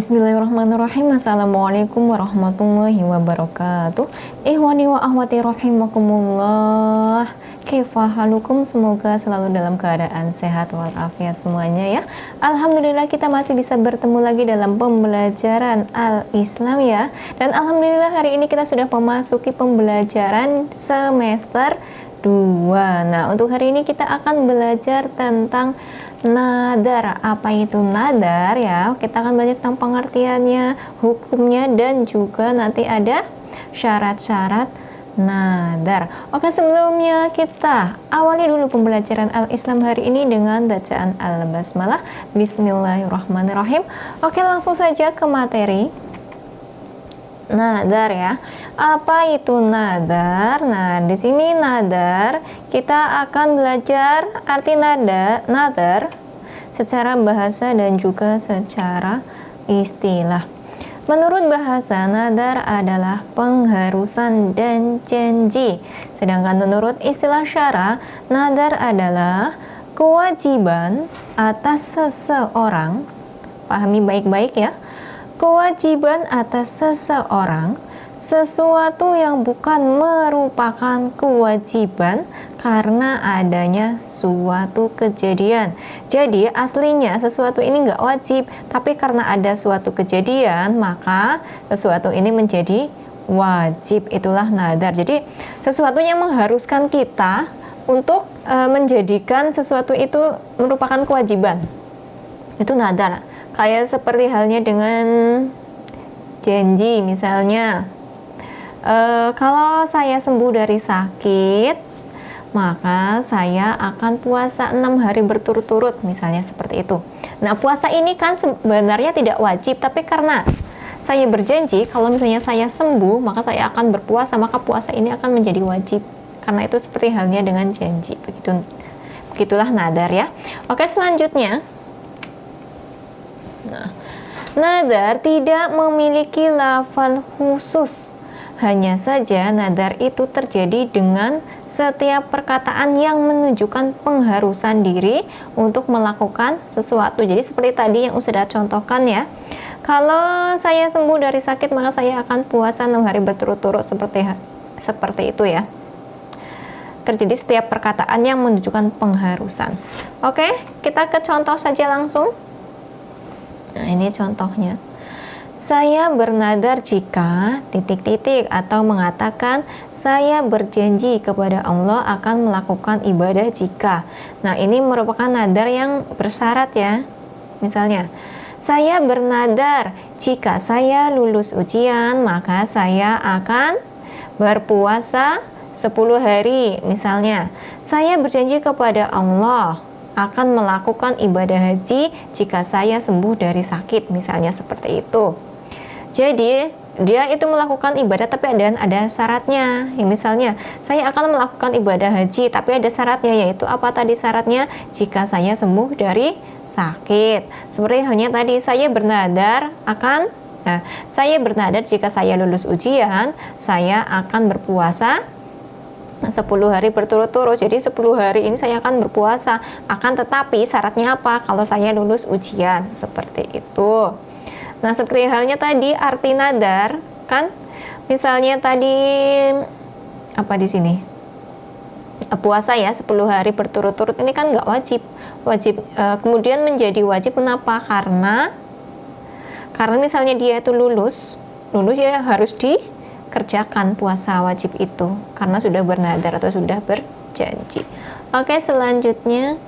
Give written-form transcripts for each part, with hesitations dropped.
Bismillahirrahmanirrahim. Assalamualaikum warahmatullahi wabarakatuh. Ikhwani wa ahwati rahimakumullah. Kaifa halukum? Semoga selalu dalam keadaan sehat walafiat semuanya ya. Alhamdulillah kita masih bisa bertemu lagi dalam pembelajaran Al-Islam ya. Dan alhamdulillah hari ini kita sudah memasuki pembelajaran semester 2. Nah, untuk hari ini kita akan belajar tentang nadar. Apa itu nadar ya? Kita akan belajar tentang pengertiannya, hukumnya, dan juga nanti ada syarat-syarat nadar. Oke, sebelumnya kita awali dulu pembelajaran Al-Islam hari ini dengan bacaan Al-Basmalah. Bismillahirrahmanirrahim. Oke, langsung saja ke materi. Nadar ya. Apa itu nadar? Nah, di sini nadar kita akan belajar arti nadar secara bahasa dan juga secara istilah. Menurut bahasa, nadar adalah pengharusan dan janji. Sedangkan menurut istilah syara, nadar adalah kewajiban atas seseorang. Pahami baik-baik ya. Kewajiban atas seseorang sesuatu yang bukan merupakan kewajiban karena adanya suatu kejadian. Jadi aslinya sesuatu ini nggak wajib, tapi karena ada suatu kejadian maka sesuatu ini menjadi wajib. Itulah nadar. Jadi sesuatu yang mengharuskan kita untuk menjadikan sesuatu itu merupakan kewajiban. Itu nadar. Kayak seperti halnya dengan janji misalnya. Kalau saya sembuh dari sakit, maka saya akan puasa 6 hari berturut-turut, misalnya seperti itu. Nah, puasa ini kan sebenarnya tidak wajib, tapi karena saya berjanji kalau misalnya saya sembuh, maka saya akan berpuasa, maka puasa ini akan menjadi wajib. Karena itu seperti halnya dengan janji. Begitulah nadar ya. Oke, selanjutnya. Nah, nadar tidak memiliki lafal khusus. Hanya saja nadar itu terjadi dengan setiap perkataan yang menunjukkan pengharusan diri untuk melakukan sesuatu. Jadi seperti tadi yang sudah contohkan ya. Kalau saya sembuh dari sakit, maka saya akan puasa 6 hari berturut-turut seperti itu ya. Terjadi setiap perkataan yang menunjukkan pengharusan. Oke, kita ke contoh saja langsung. Nah, ini contohnya. Saya bernadar jika ... atau mengatakan saya berjanji kepada Allah akan melakukan ibadah jika. Nah, ini merupakan nadar yang bersyarat ya. Misalnya, saya bernadar jika saya lulus ujian maka saya akan berpuasa 10 hari. Misalnya, saya berjanji kepada Allah akan melakukan ibadah haji jika saya sembuh dari sakit, misalnya seperti itu. Jadi dia itu melakukan ibadah tapi ada syaratnya. Ya, misalnya saya akan melakukan ibadah haji tapi ada syaratnya, yaitu apa tadi syaratnya? Jika saya sembuh dari sakit. Seperti halnya tadi saya bernadar saya bernadar jika saya lulus ujian saya akan berpuasa 10 hari berturut-turut. Jadi 10 hari ini saya akan berpuasa. Akan tetapi syaratnya apa? Kalau saya lulus ujian, seperti itu. Nah, seperti halnya tadi arti nadar kan? Misalnya tadi apa di sini? Puasa ya 10 hari berturut-turut ini kan nggak wajib. Kemudian menjadi wajib kenapa? Karena misalnya dia itu lulus ya harus dikerjakan puasa wajib itu karena sudah bernadar atau sudah berjanji. Oke, selanjutnya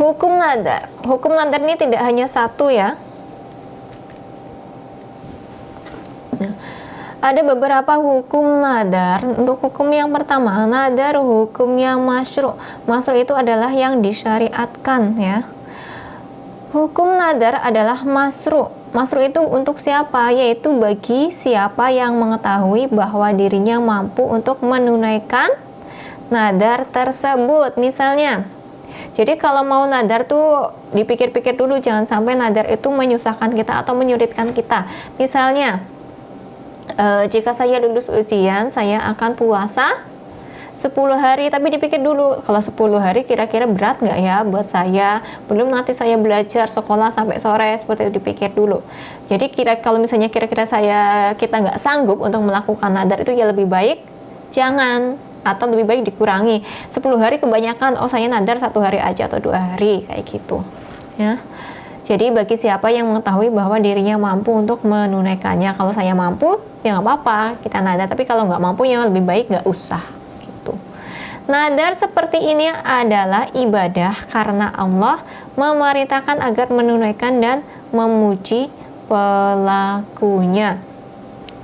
hukum nadar. Hukum nadar ini tidak hanya satu ya. Nah, ada beberapa hukum nadar. Untuk hukum yang pertama, nadar hukum yang masyru'. Masyru' itu adalah yang disyariatkan ya. Hukum nadar adalah masyru'. Masyru' itu untuk siapa? Yaitu bagi siapa yang mengetahui bahwa dirinya mampu untuk menunaikan nadar tersebut. Misalnya, jadi kalau mau nadar tuh dipikir-pikir dulu, jangan sampai nadar itu menyusahkan kita atau menyulitkan kita. Misalnya, jika saya lulus ujian, saya akan puasa 10 hari, tapi dipikir dulu, kalau 10 hari kira-kira berat nggak ya buat saya, belum nanti saya belajar sekolah sampai sore, seperti itu dipikir dulu. Jadi kalau misalnya kira-kira kita nggak sanggup untuk melakukan nadar itu, ya lebih baik jangan, atau lebih baik dikurangi. 10 hari kebanyakan, saya nadar 1 hari aja atau 2 hari, kayak gitu ya. Jadi bagi siapa yang mengetahui bahwa dirinya mampu untuk menunaikannya, kalau saya mampu ya nggak apa-apa kita nadar, tapi kalau nggak mampu ya lebih baik nggak usah gitu. Nadar seperti ini adalah ibadah karena Allah memerintahkan agar menunaikan dan memuji pelakunya.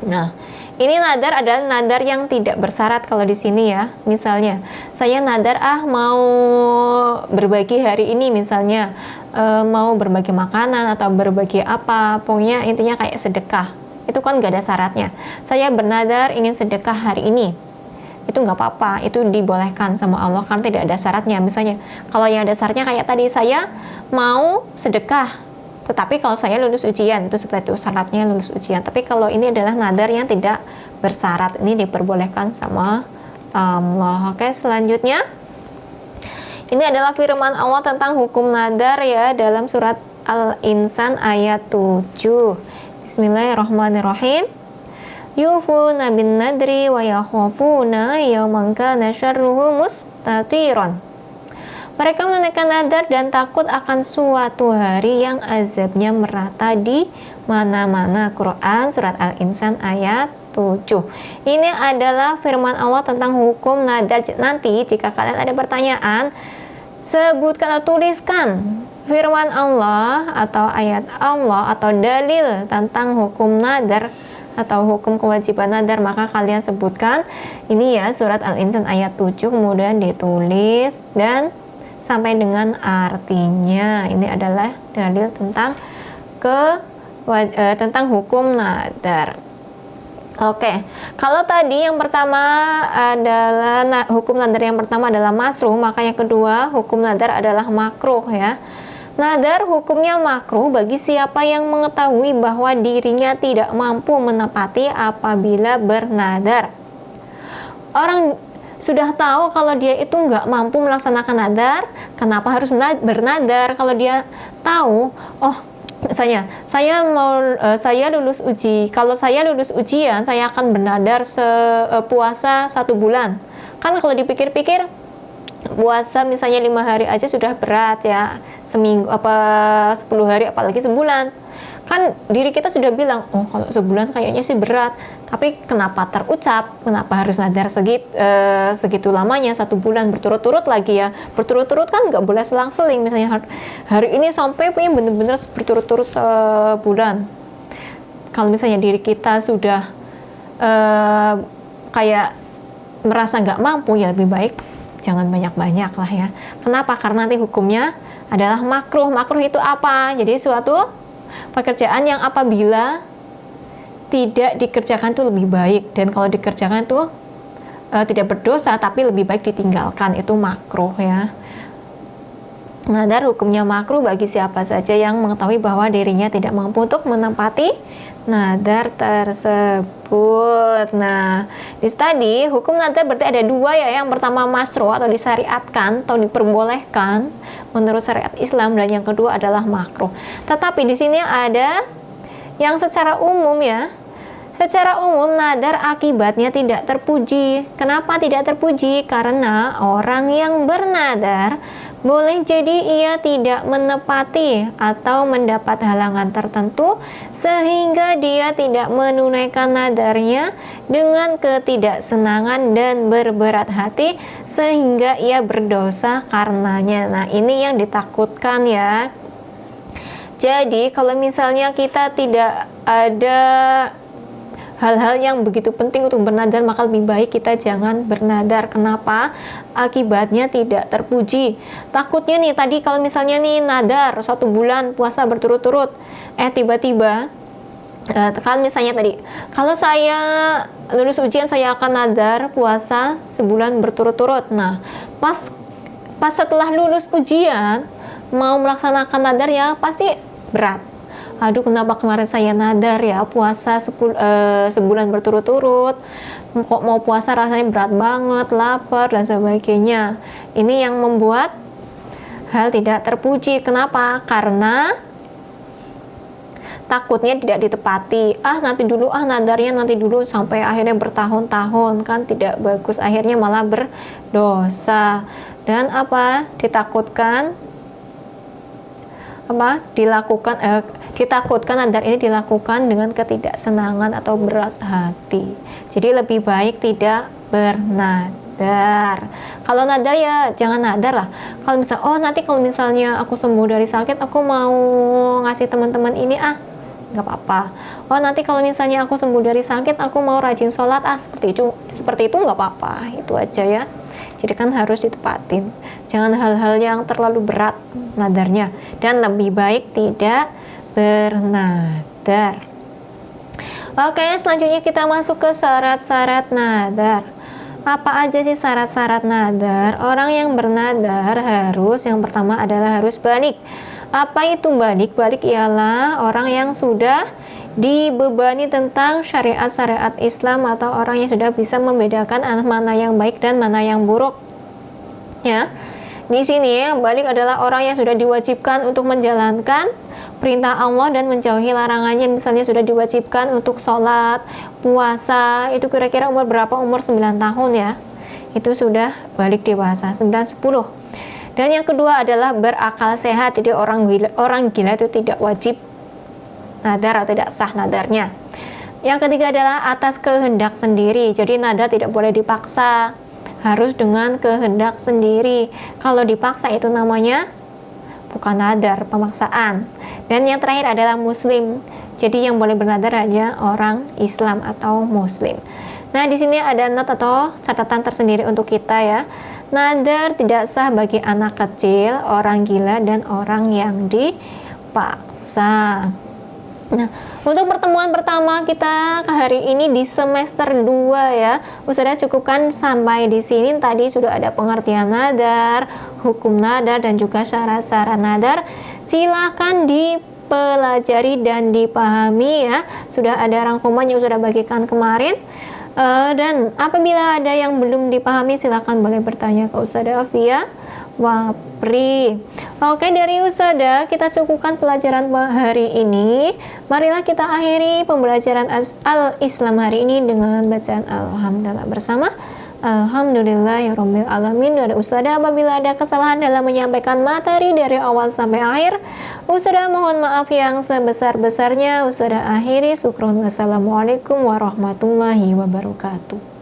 Nah, ini nadar adalah nadar yang tidak bersyarat kalau di sini ya. Misalnya, saya nadar mau berbagi hari ini misalnya, mau berbagi makanan atau berbagi apa, pokoknya intinya kayak sedekah. Itu kan gak ada syaratnya. Saya bernadar ingin sedekah hari ini. Itu nggak apa-apa, itu dibolehkan sama Allah karena tidak ada syaratnya. Misalnya, kalau yang ada syaratnya kayak tadi, saya mau sedekah, tetapi kalau saya lulus ujian, itu seperti itu syaratnya lulus ujian. Tapi kalau ini adalah nadar yang tidak bersyarat, ini diperbolehkan sama Allah. Oke, selanjutnya ini adalah firman Allah tentang hukum nadar ya, dalam surat Al-Insan ayat 7. Bismillahirrahmanirrahim. Yufuna bin nadri wa yakhafuna yawman kana syarruhu mustatiran. Mereka menunaikan nadar dan takut akan suatu hari yang azabnya merata di mana-mana. Quran surat Al-Insan ayat 7. Ini adalah firman Allah tentang hukum nadar. Nanti jika kalian ada pertanyaan, sebutkan atau tuliskan firman Allah atau ayat Allah atau dalil tentang hukum nadar atau hukum kewajiban nadar, maka kalian sebutkan ini ya, surat Al-Insan ayat 7, kemudian ditulis dan sampai dengan artinya. Ini adalah dalil tentang tentang hukum nadar. Oke, kalau tadi yang pertama adalah hukum nadar yang pertama adalah masruh, maka yang kedua hukum nadar adalah makruh ya. Nadar hukumnya makruh bagi siapa yang mengetahui bahwa dirinya tidak mampu menepati apabila bernadar. Orang sudah tahu kalau dia itu nggak mampu melaksanakan nadar, kenapa harus bernadar? Kalau dia tahu, misalnya saya lulus kalau saya lulus ujian, saya akan bernadar puasa 1 bulan. Kan kalau dipikir-pikir, puasa misalnya 5 hari aja sudah berat ya, seminggu 10 hari apalagi sebulan. Kan diri kita sudah bilang, kalau sebulan kayaknya sih berat, tapi kenapa terucap, kenapa harus nadar segitu lamanya, 1 bulan berturut-turut lagi ya, berturut-turut kan nggak boleh selang-seling, misalnya hari ini sampai punya bener-bener berturut-turut sebulan. Kalau misalnya diri kita sudah kayak merasa nggak mampu, ya lebih baik jangan banyak-banyak lah ya. Kenapa? Karena nanti hukumnya adalah makruh. Makruh itu apa? Jadi suatu pekerjaan yang apabila tidak dikerjakan itu lebih baik, dan kalau dikerjakan itu tidak berdosa tapi lebih baik ditinggalkan, itu makruh ya. Nadar hukumnya makruh bagi siapa saja yang mengetahui bahwa dirinya tidak mampu untuk menempati nadar tersebut. Nah, di tadi hukum nadar berarti ada 2 ya. Yang pertama masruh atau disyariatkan atau diperbolehkan menurut syariat Islam, dan yang kedua adalah makruh. Tetapi di sini ada yang secara umum ya. Secara umum nadar akibatnya tidak terpuji. Kenapa tidak terpuji? Karena orang yang bernadar boleh jadi ia tidak menepati atau mendapat halangan tertentu sehingga dia tidak menunaikan nadarnya dengan ketidaksenangan dan berberat hati sehingga ia berdosa karenanya. Nah, ini yang ditakutkan ya. Jadi kalau misalnya kita tidak ada hal-hal yang begitu penting untuk bernadar, maka lebih baik kita jangan bernadar. Kenapa? Akibatnya tidak terpuji. Takutnya nih tadi kalau misalnya nih nadar 1 bulan puasa berturut-turut, tiba-tiba kan misalnya tadi, kalau saya lulus ujian saya akan nadar puasa sebulan berturut-turut. Nah, pas setelah lulus ujian mau melaksanakan nadar ya pasti berat. aduh kenapa kemarin saya nadar ya puasa sebulan berturut-turut, kok mau puasa rasanya berat banget, lapar dan sebagainya. Ini yang membuat hal tidak terpuji. Kenapa? Karena takutnya tidak ditepati. Nanti dulu, nadarnya nanti dulu, sampai akhirnya bertahun-tahun, kan tidak bagus, akhirnya malah berdosa. Dan ditakutkan nadar ini dilakukan dengan ketidaksenangan atau berat hati. Jadi lebih baik tidak bernadar. Kalau nadar ya jangan nadar lah. Kalau nanti kalau misalnya aku sembuh dari sakit, aku mau ngasih teman-teman ini, nggak apa-apa. Nanti kalau misalnya aku sembuh dari sakit, aku mau rajin sholat, seperti itu nggak apa-apa. Itu aja ya. Jadi kan harus ditepatin. Jangan hal-hal yang terlalu berat nadarnya, dan lebih baik tidak bernadar. Oke, selanjutnya kita masuk ke syarat-syarat nadar. Apa aja sih syarat-syarat nadar? Orang yang bernadar yang pertama adalah harus baligh. Apa itu baligh? Baligh ialah orang yang sudah dibebani tentang syariat-syariat Islam, atau orang yang sudah bisa membedakan mana yang baik dan mana yang buruk. Ya. Di sini baligh adalah orang yang sudah diwajibkan untuk menjalankan perintah Allah dan menjauhi larangannya. Misalnya sudah diwajibkan untuk sholat, puasa, itu kira-kira umur berapa? Umur 9 tahun ya. Itu sudah baligh dewasa, 9-10. Dan yang kedua adalah berakal sehat. Jadi orang gila itu tidak wajib nadar atau tidak sah nadarnya. Yang ketiga adalah atas kehendak sendiri. Jadi nadar tidak boleh dipaksa, harus dengan kehendak sendiri. Kalau dipaksa itu namanya bukan nadar, pemaksaan. Dan yang terakhir adalah muslim. Jadi yang boleh bernadar hanya orang Islam atau muslim. Nah, di sini ada note atau catatan tersendiri untuk kita ya. Nadar tidak sah bagi anak kecil, orang gila, dan orang yang dipaksa. Nah, untuk pertemuan pertama kita hari ini di semester 2 ya, Ustazah cukupkan sampai di sini. Tadi sudah ada pengertian nadar, hukum nadar, dan juga syarat-syarat nadar. Silahkan dipelajari dan dipahami ya. Sudah ada rangkuman yang sudah bagikan kemarin. Dan apabila ada yang belum dipahami, silahkan boleh bertanya ke Ustazah Afia Wapri. Oke, dari Ustazah kita cukupkan pelajaran hari ini. Marilah kita akhiri pembelajaran Al-Islam hari ini dengan bacaan Alhamdulillah bersama. Alhamdulillahirabbil alamin. Dari Ustazah apabila ada kesalahan dalam menyampaikan materi dari awal sampai akhir, Ustazah mohon maaf yang sebesar-besarnya. Ustazah akhiri, syukron. Wassalamualaikum warahmatullahi wabarakatuh.